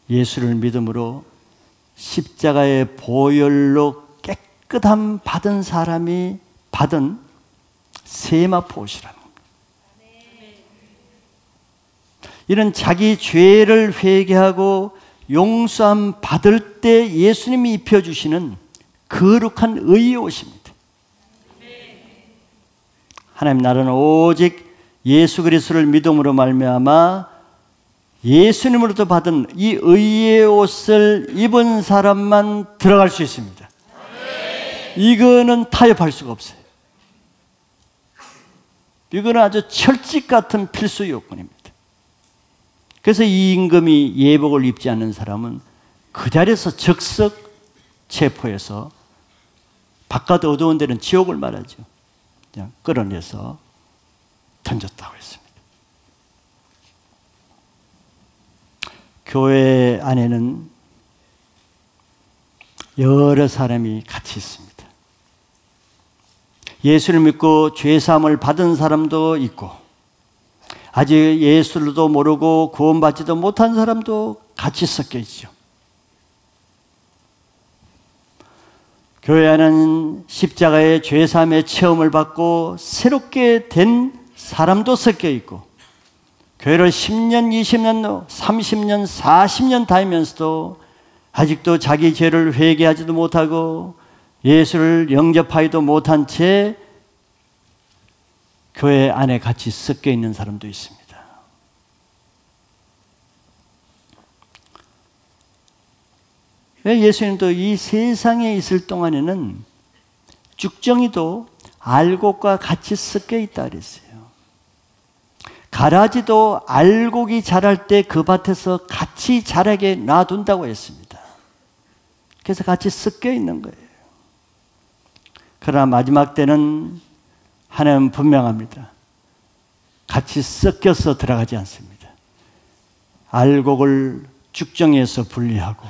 예수를 믿음으로 십자가의 보혈로 깨끗함 받은 사람이 받은 세마포 옷이라는 겁니다. 이런 자기 죄를 회개하고 용서함 받을 때 예수님이 입혀주시는 거룩한 의의 옷입니다. 하나님 나라는 오직 예수 그리스도를 믿음으로 말미암아 예수님으로부터 받은 이 의의 옷을 입은 사람만 들어갈 수 있습니다. 이거는 타협할 수가 없어요. 이거는 아주 철칙 같은 필수 요건입니다. 그래서 이 임금이 예복을 입지 않는 사람은 그 자리에서 즉석 체포해서 바깥 어두운 데는 지옥을 말하죠. 그냥 끌어내서 던졌다고 했습니다. 교회 안에는 여러 사람이 같이 있습니다. 예수를 믿고 죄사함을 받은 사람도 있고 아직 예수를도 모르고 구원받지도 못한 사람도 같이 섞여 있죠. 교회 안에는 십자가의 죄사함의 체험을 받고 새롭게 된 사람도 섞여 있고 교회를 10년, 20년, 30년, 40년 다니면서도 아직도 자기 죄를 회개하지도 못하고 예수를 영접하지도 못한 채 교회 안에 같이 섞여 있는 사람도 있습니다. 예수님도 이 세상에 있을 동안에는 쭉정이도 알곡과 같이 섞여 있다 그랬어요. 가라지도 알곡이 자랄 때 그 밭에서 같이 자라게 놔둔다고 했습니다. 그래서 같이 섞여 있는 거예요. 그러나 마지막 때는 하나님은 분명합니다. 같이 섞여서 들어가지 않습니다. 알곡을 쭉정이에서 분리하고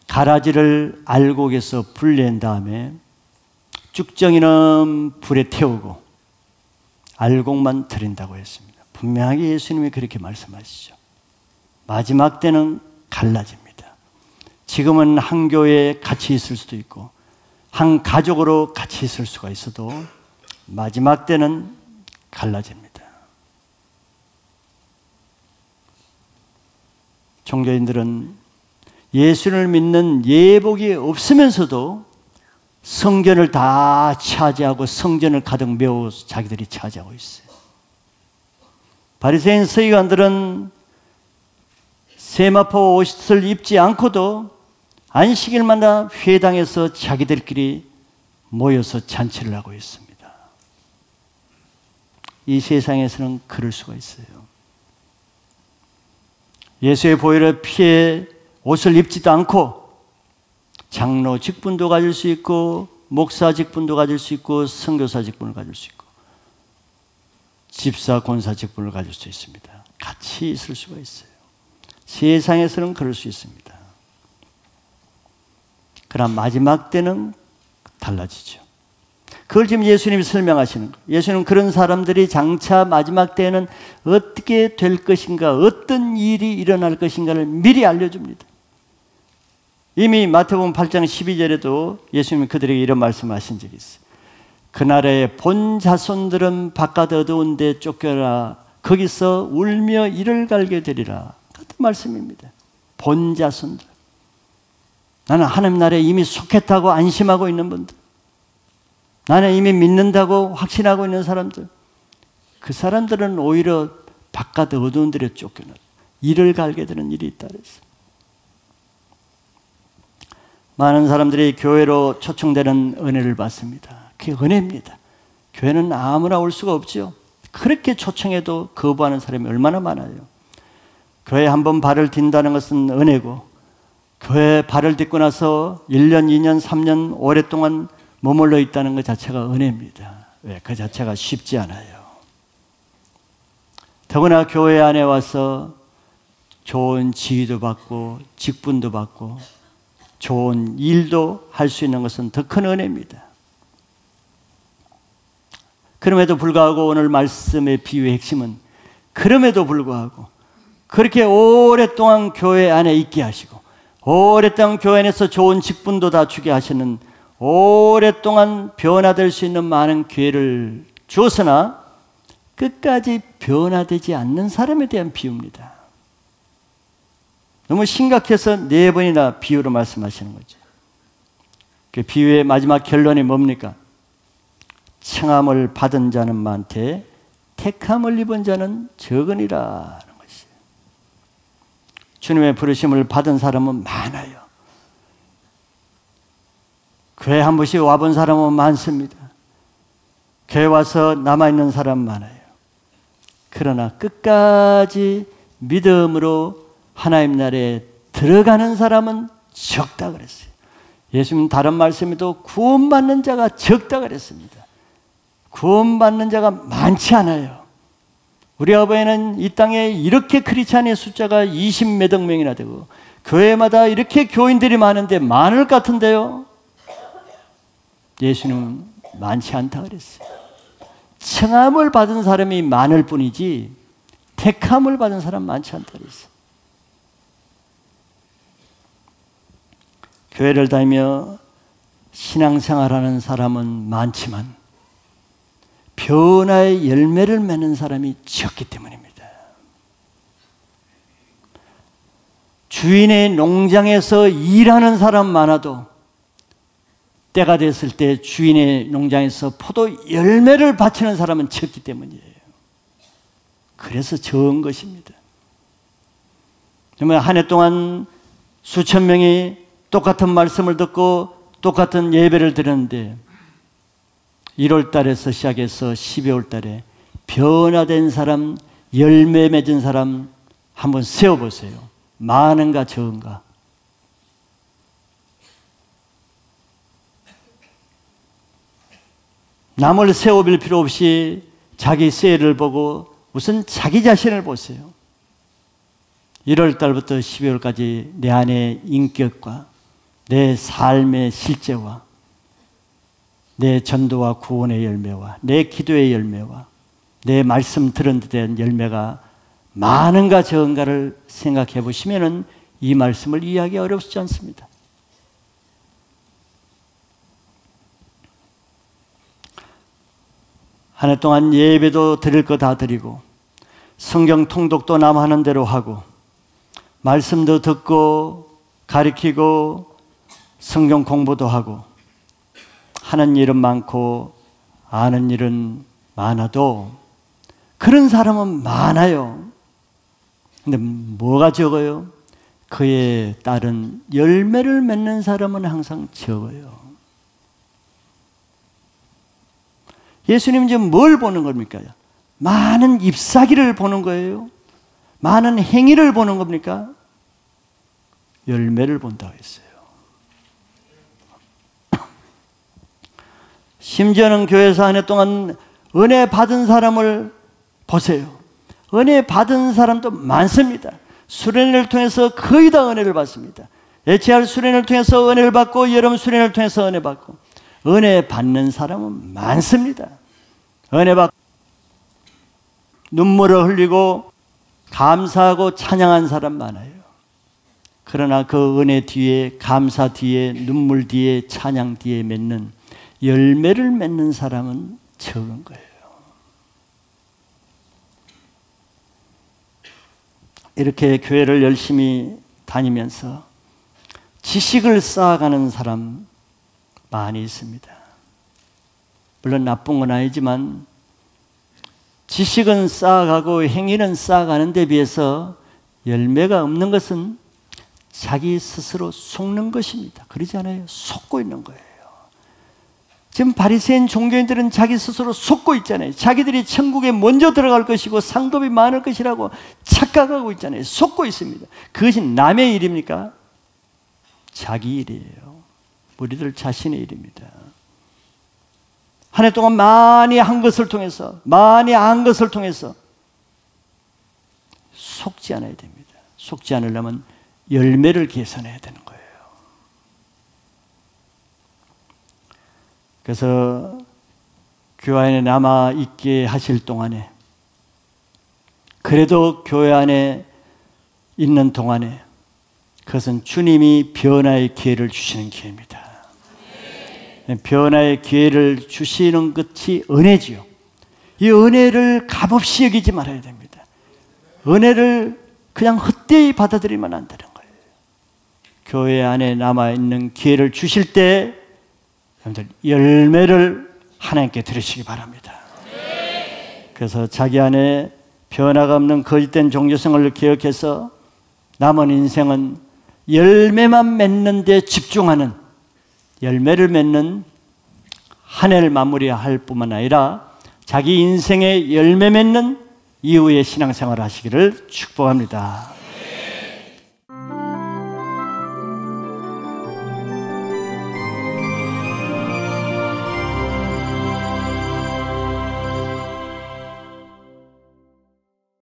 가라지를 알곡에서 분리한 다음에 쭉정이는 불에 태우고 알곡만 드린다고 했습니다. 분명하게 예수님이 그렇게 말씀하시죠. 마지막 때는 갈라집니다. 지금은 한 교회에 같이 있을 수도 있고 한 가족으로 같이 있을 수가 있어도 마지막 때는 갈라집니다. 종교인들은 예수를 믿는 예복이 없으면서도 성전을 다 차지하고 성전을 가득 메워 자기들이 차지하고 있어요. 바리새인 서기관들은 세마포 옷을 입지 않고도 안식일마다 회당에서 자기들끼리 모여서 잔치를 하고 있습니다. 이 세상에서는 그럴 수가 있어요. 예수의 보혈을 피해 옷을 입지도 않고 장로 직분도 가질 수 있고 목사 직분도 가질 수 있고 선교사 직분을 가질 수 있고 집사 권사 직분을 가질 수 있습니다. 같이 있을 수가 있어요. 세상에서는 그럴 수 있습니다. 그러나 마지막 때는 달라지죠. 그걸 지금 예수님이 설명하시는 거예요. 예수님은 그런 사람들이 장차 마지막 때에는 어떻게 될 것인가, 어떤 일이 일어날 것인가를 미리 알려줍니다. 이미 마태복음 8장 12절에도 예수님이 그들에게 이런 말씀하신 적이 있어요. 그날에 본 자손들은 바깥 어두운 데 쫓겨라 거기서 울며 이를 갈게 되리라. 같은 말씀입니다. 본 자손들. 나는 하나님 나라에 이미 속했다고 안심하고 있는 분들, 나는 이미 믿는다고 확신하고 있는 사람들, 그 사람들은 오히려 바깥 어두운 데로 쫓겨나 이를 갈게 되는 일이 있다 그랬어요. 많은 사람들이 교회로 초청되는 은혜를 받습니다. 그게 은혜입니다. 교회는 아무나 올 수가 없죠. 그렇게 초청해도 거부하는 사람이 얼마나 많아요. 교회에 한번 발을 딘다는 것은 은혜고, 교회에 발을 딛고 나서 1년, 2년, 3년 오랫동안 머물러 있다는 것 자체가 은혜입니다. 왜? 그 자체가 쉽지 않아요. 더구나 교회 안에 와서 좋은 지위도 받고 직분도 받고 좋은 일도 할 수 있는 것은 더 큰 은혜입니다. 그럼에도 불구하고 오늘 말씀의 비유의 핵심은 그럼에도 불구하고 그렇게 오랫동안 교회 안에 있게 하시고 오랫동안 교회 안에서 좋은 직분도 다 주게 하시는, 오랫동안 변화될 수 있는 많은 기회를 주었으나 끝까지 변화되지 않는 사람에 대한 비유입니다. 너무 심각해서 4번이나 비유로 말씀하시는 거죠. 그 비유의 마지막 결론이 뭡니까? 청함을 받은 자는 많되 택함을 입은 자는 적으니라. 주님의 부르심을 받은 사람은 많아요. 교회 한 번씩 와본 사람은 많습니다. 교회 와서 남아있는 사람 많아요. 그러나 끝까지 믿음으로 하나님 나라에 들어가는 사람은 적다 그랬어요. 예수님은 다른 말씀에도 구원받는 자가 적다 그랬습니다. 구원받는 자가 많지 않아요. 우리 아버지는 이 땅에 이렇게 크리스찬의 숫자가 20몇억 명이나 되고 교회마다 이렇게 교인들이 많은데 많을 것 같은데요. 예수님은 많지 않다 그랬어요. 청함을 받은 사람이 많을 뿐이지 택함을 받은 사람 많지 않다 그랬어요. 교회를 다니며 신앙생활하는 사람은 많지만 변화의 열매를 맺는 사람이 적기 때문입니다. 주인의 농장에서 일하는 사람 많아도 때가 됐을 때 주인의 농장에서 포도 열매를 바치는 사람은 적기 때문이에요. 그래서 적은 것입니다. 정말 한 해 동안 수천 명이 똑같은 말씀을 듣고 똑같은 예배를 드렸는데 1월 달에서 시작해서 12월 달에 변화된 사람, 열매 맺은 사람 한번 세어보세요. 많은가 적은가? 남을 세워볼 필요 없이 자기 셀을 보고 우선 자기 자신을 보세요. 1월 달부터 12월까지 내 안의 인격과 내 삶의 실제와 내 전도와 구원의 열매와 내 기도의 열매와 내 말씀 들은 데 대한 열매가 많은가 적은가를 생각해 보시면 이 말씀을 이해하기 어렵지 않습니다. 한 해 동안 예배도 드릴 거 다 드리고 성경 통독도 남 하는 대로 하고 말씀도 듣고 가르치고 성경 공부도 하고 하는 일은 많고 아는 일은 많아도 그런 사람은 많아요. 근데 뭐가 적어요? 그에 따른 열매를 맺는 사람은 항상 적어요. 예수님 지금 뭘 보는 겁니까? 많은 잎사귀를 보는 거예요? 많은 행위를 보는 겁니까? 열매를 본다고 했어요. 심지어는 교회에서 한 해 동안 은혜 받은 사람을 보세요. 은혜 받은 사람도 많습니다. 수련회를 통해서 거의 다 은혜를 받습니다. HR 수련회를 통해서 은혜를 받고 여러분 수련회를 통해서 은혜 받고 은혜 받는 사람은 많습니다. 은혜 받고 눈물을 흘리고 감사하고 찬양한 사람 많아요. 그러나 그 은혜 뒤에 감사 뒤에 눈물 뒤에 찬양 뒤에 맺는 열매를 맺는 사람은 적은 거예요. 이렇게 교회를 열심히 다니면서 지식을 쌓아가는 사람 많이 있습니다. 물론 나쁜 건 아니지만 지식은 쌓아가고 행위는 쌓아가는 데 비해서 열매가 없는 것은 자기 스스로 속는 것입니다. 그러지 않아요? 속고 있는 거예요. 지금 바리새인 종교인들은 자기 스스로 속고 있잖아요. 자기들이 천국에 먼저 들어갈 것이고 상급이 많을 것이라고 착각하고 있잖아요. 속고 있습니다. 그것이 남의 일입니까? 자기 일이에요. 우리들 자신의 일입니다. 한 해 동안 많이 한 것을 통해서 많이 안 것을 통해서 속지 않아야 됩니다. 속지 않으려면 열매를 개선해야 되는 거예요. 그래서 교회 안에 남아있게 하실 동안에 그래도 교회 안에 있는 동안에 그것은 주님이 변화의 기회를 주시는 기회입니다. 변화의 기회를 주시는 것이 은혜지요. 이 은혜를 값없이 여기지 말아야 됩니다. 은혜를 그냥 헛되이 받아들이면 안 되는 거예요. 교회 안에 남아있는 기회를 주실 때 여러분들 열매를 하나님께 드리시기 바랍니다. 그래서 자기 안에 변화가 없는 거짓된 종교생활을 기억해서 남은 인생은 열매만 맺는 데 집중하는 열매를 맺는 한 해를 마무리할 뿐만 아니라 자기 인생의 열매 맺는 이후의 신앙생활을 하시기를 축복합니다.